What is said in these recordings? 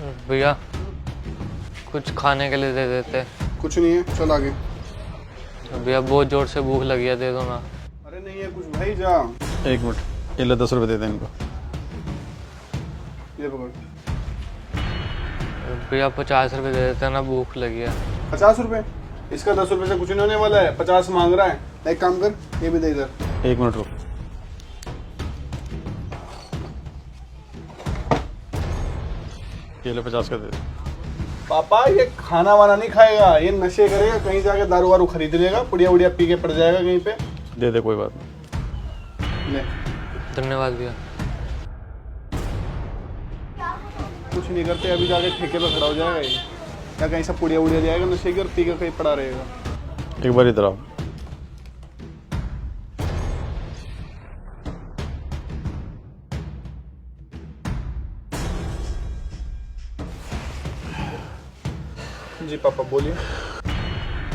भैया कुछ खाने के लिए दे देते। कुछ नहीं है, चल आगे। भैया बहुत जोर से भूख लगी है, दे दो ना। अरे नहीं है कुछ भाई, जा। एक मिनट, ये ले 10 रुपये दे दे इनको। ये पकड़। भैया 50 रुपये दे देते ना, भूख लगी है। 50 रुपए? इसका 10 रुपए से कुछ नहीं होने वाला है, 50 मांग रहा है। एक काम कर, ये भी दे इधर। 1 मिनट रुक। ये ले 50 का दे दे। पापा ये खाना वाना नहीं खाएगा, ये नशे करेगा, कहीं जाके दारू वारू खरीद लेगा, पुड़िया उड़िया पी के पड़ जाएगा कहीं पे। दे दे, कोई बात नहीं। ले। धन्यवाद भैया। कुछ नहीं करते, अभी जाके ठेके पे खड़ा हो जाएगा ये, या कहीं से पुड़िया उड़िया जाएगा नशे की और पी के कहीं पड़ा रहेगा। एक बार इधर आओ। जी पापा बोलिए।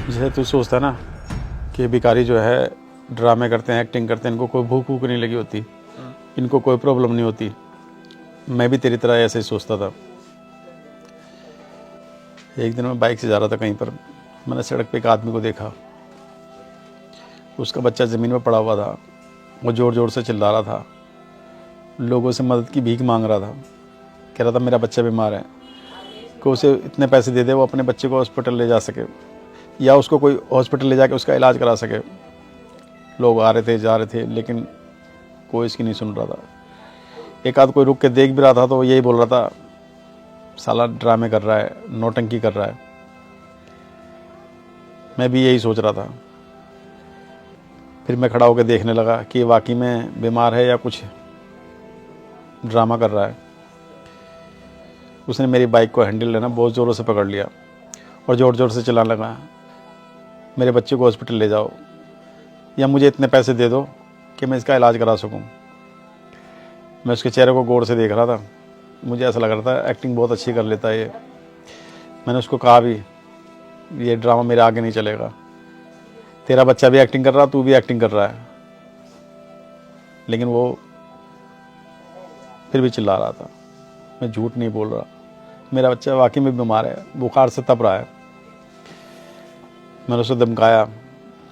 जैसे तू सोचता ना कि भिखारी जो है ड्रामे करते हैं, एक्टिंग करते हैं, इनको कोई भूख भूख नहीं लगी होती, इनको कोई प्रॉब्लम नहीं होती, मैं भी तेरी तरह ऐसे ही सोचता था। एक दिन मैं बाइक से जा रहा था कहीं पर, मैंने सड़क पे एक आदमी को देखा, उसका बच्चा ज़मीन में पड़ा हुआ था, वो ज़ोर ज़ोर से चिल्ला रहा था, लोगों से मदद की भीख मांग रहा था, कह रहा था मेरा बच्चा बीमार है, कि उसे इतने पैसे दे दे वो अपने बच्चे को हॉस्पिटल ले जा सके या उसको कोई हॉस्पिटल ले जाके उसका इलाज करा सके। लोग आ रहे थे जा रहे थे, लेकिन कोई इसकी नहीं सुन रहा था। एक आध कोई रुक के देख भी रहा था तो वो यही बोल रहा था, साला ड्रामे कर रहा है, नौटंकी कर रहा है। मैं भी यही सोच रहा था। फिर मैं खड़ा होकर देखने लगा कि वाकई में बीमार है या कुछ ड्रामा कर रहा है। उसने मेरी बाइक को हैंडल लेना बहुत ज़ोरों से पकड़ लिया और ज़ोर ज़ोर से चलाने लगा, मेरे बच्चे को हॉस्पिटल ले जाओ या मुझे इतने पैसे दे दो कि मैं इसका इलाज करा सकूं। मैं उसके चेहरे को गौर से देख रहा था, मुझे ऐसा लग रहा था एक्टिंग बहुत अच्छी कर लेता है ये। मैंने उसको कहा भी, ये ड्रामा मेरे आगे नहीं चलेगा, तेरा बच्चा भी एक्टिंग कर रहा, तू भी एक्टिंग कर रहा है। लेकिन वो फिर भी चिल्ला रहा था। मैं झूठ नहीं बोल रहा, मेरा बच्चा वाकई में बीमार है, बुखार से तप रहा है। मैंने उसे धमकाया,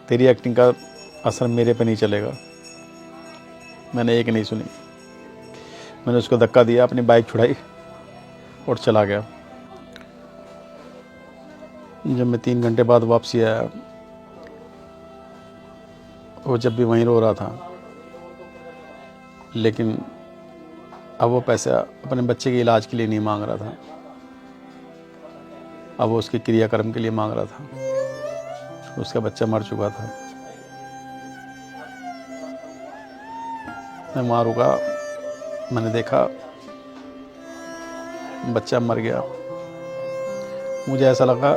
तेरी एक्टिंग का असर मेरे पे नहीं चलेगा। मैंने एक नहीं सुनी, मैंने उसको धक्का दिया, अपनी बाइक छुड़ाई और चला गया। जब मैं 3 घंटे बाद वापसी आया, वो जब भी वहीं रो रहा था, लेकिन अब वो पैसा अपने बच्चे के इलाज के लिए नहीं मांग रहा था, अब वो उसके क्रियाकर्म के लिए मांग रहा था। उसका बच्चा मर चुका था। मैं वहाँ रुका, मैंने देखा बच्चा मर गया। मुझे ऐसा लगा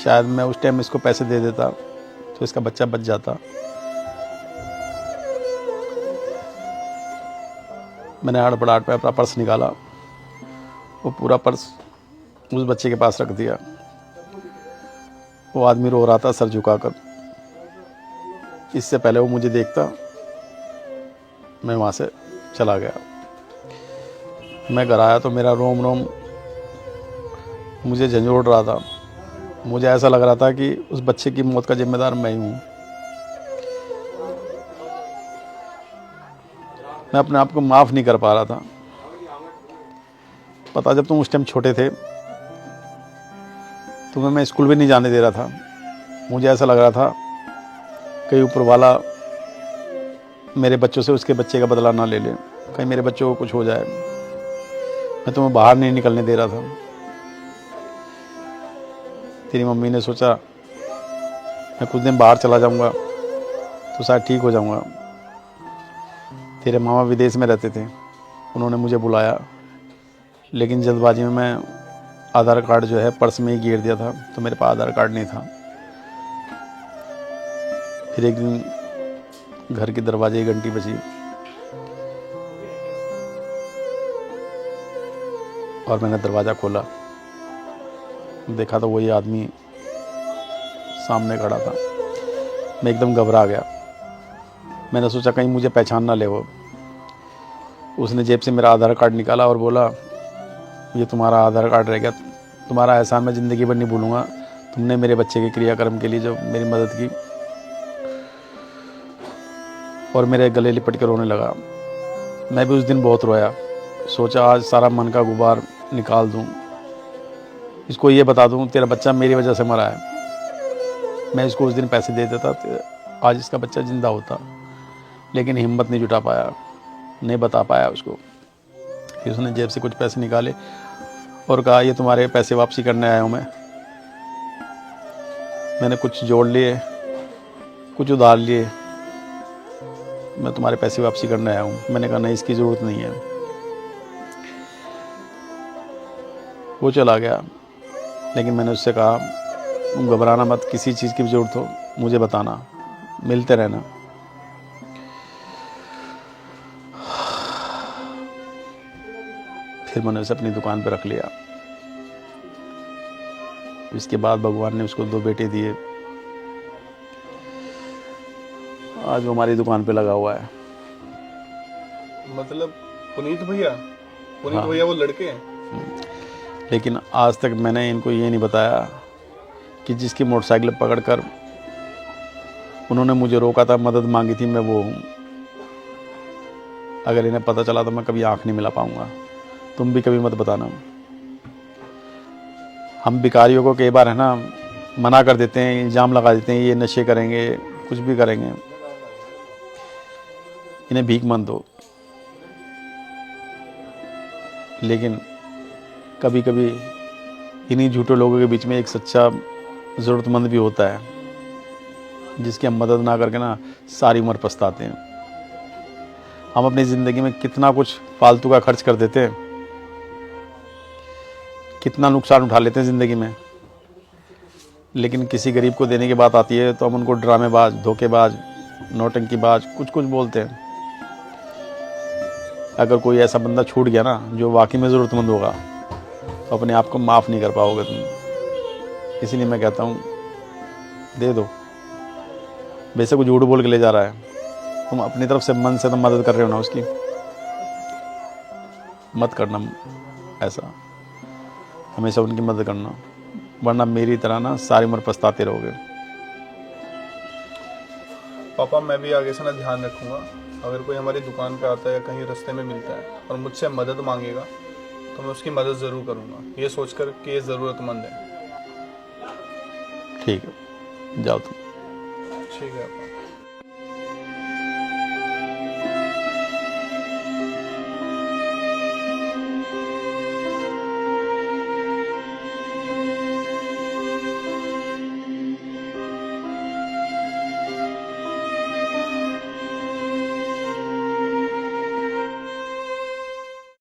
शायद मैं उस टाइम इसको पैसे दे देता तो इसका बच्चा बच जाता। मैंने हड़बड़ाहट में अपना पर्स निकाला, वो पूरा पर्स उस बच्चे के पास रख दिया। वो आदमी रो रहा था सर झुकाकर। इससे पहले वो मुझे देखता, मैं वहाँ से चला गया। मैं घर आया तो मेरा रोम रोम मुझे झंझोड़ रहा था। मुझे ऐसा लग रहा था कि उस बच्चे की मौत का जिम्मेदार मैं ही हूँ। मैं अपने आप को माफ़ नहीं कर पा रहा था। पता, जब तुम उस टाइम छोटे थे तुम्हें मैं स्कूल भी नहीं जाने दे रहा था। मुझे ऐसा लग रहा था कहीं ऊपर वाला मेरे बच्चों से उसके बच्चे का बदला ना ले ले, कहीं मेरे बच्चों को कुछ हो जाए। मैं तुम्हें बाहर नहीं निकलने दे रहा था। तेरी मम्मी ने सोचा मैं कुछ दिन बाहर चला जाऊंगा तो शायद ठीक हो जाऊंगा। तेरे मामा विदेश में रहते थे, उन्होंने मुझे बुलाया, लेकिन जल्दबाजी में मैं आधार कार्ड जो है पर्स में ही गिर दिया था, तो मेरे पास आधार कार्ड नहीं था। फिर एक दिन घर के दरवाजे की घंटी बजी और मैंने दरवाज़ा खोला, देखा तो वही आदमी सामने खड़ा था। मैं एकदम घबरा गया। मैंने सोचा कहीं मुझे पहचान ना ले वो। उसने जेब से मेरा आधार कार्ड निकाला और बोला, ये तुम्हारा आधार कार्ड रह गया, तुम्हारा एहसान मैं ज़िंदगी भर नहीं भूलूंगा। तुमने मेरे बच्चे के क्रियाक्रम के लिए जो मेरी मदद की। और मेरे गले लिपट कर रोने लगा। मैं भी उस दिन बहुत रोया, सोचा आज सारा मन का गुबार निकाल दूं, इसको ये बता दूं तेरा बच्चा मेरी वजह से मरा है। मैं इसको उस दिन पैसे दे देता तो आज इसका बच्चा ज़िंदा होता, लेकिन हिम्मत नहीं जुटा पाया, नहीं बता पाया उसको। फिर उसने जेब से कुछ पैसे निकाले और कहा ये तुम्हारे पैसे वापसी करने आया हूँ मैंने कुछ जोड़ लिए, कुछ उधार लिए, मैं तुम्हारे पैसे वापसी करने आया हूँ। मैंने कहा नहीं, इसकी ज़रूरत नहीं है। वो चला गया, लेकिन मैंने उससे कहा तुम घबराना मत, किसी चीज़ की भी ज़रूरत हो मुझे बताना, मिलते रहना। फिर मैंने उसे अपनी दुकान पर रख लिया। इसके बाद भगवान ने उसको 2 बेटे दिए। आज वो हमारी दुकान पे लगा हुआ है। मतलब पुनीत भैया हाँ। वो लड़के हैं? लेकिन आज तक मैंने इनको ये नहीं बताया कि जिसकी मोटरसाइकिल पकड़कर उन्होंने मुझे रोका था, मदद मांगी थी, मैं वो हूँ। अगर इन्हें पता चला तो मैं कभी आँख नहीं मिला पाऊँगा। तुम भी कभी मत बताना। हम भिखारियों को कई बार है ना मना कर देते हैं, इल्ज़ाम लगा देते हैं ये नशे करेंगे, कुछ भी करेंगे। इन्हें भीख मत दो। लेकिन कभी कभी इन्हीं झूठे लोगों के बीच में एक सच्चा ज़रूरतमंद भी होता है, जिसकी हम मदद ना करके ना सारी उम्र पछताते हैं। हम अपनी ज़िंदगी में कितना कुछ फालतू का खर्च कर देते हैं, कितना नुकसान उठा लेते हैं ज़िंदगी में, लेकिन किसी गरीब को देने की बात आती है तो हम उनको ड्रामेबाज, धोखेबाज, नौटंकीबाज कुछ कुछ बोलते हैं। अगर कोई ऐसा बंदा छूट गया ना जो वाकई में ज़रूरतमंद होगा, तो अपने आप को माफ़ नहीं कर पाओगे तुम। इसीलिए मैं कहता हूँ दे दो। बेशक वो झूठ बोल के ले जा रहा है, तुम अपनी तरफ से मन से तो मदद कर रहे हो ना उसकी। मत करना ऐसा, हमेशा उनकी मदद करना, वरना मेरी तरह ना सारी उम्र पछताते रहोगे। पापा मैं भी आगे से ना ध्यान रखूंगा। अगर कोई हमारी दुकान पे आता है या कहीं रास्ते में मिलता है और मुझसे मदद मांगेगा तो मैं उसकी मदद ज़रूर करूंगा, ये सोचकर कि ये ज़रूरतमंद है। ठीक है, जाओ तुम। ठीक है पापा।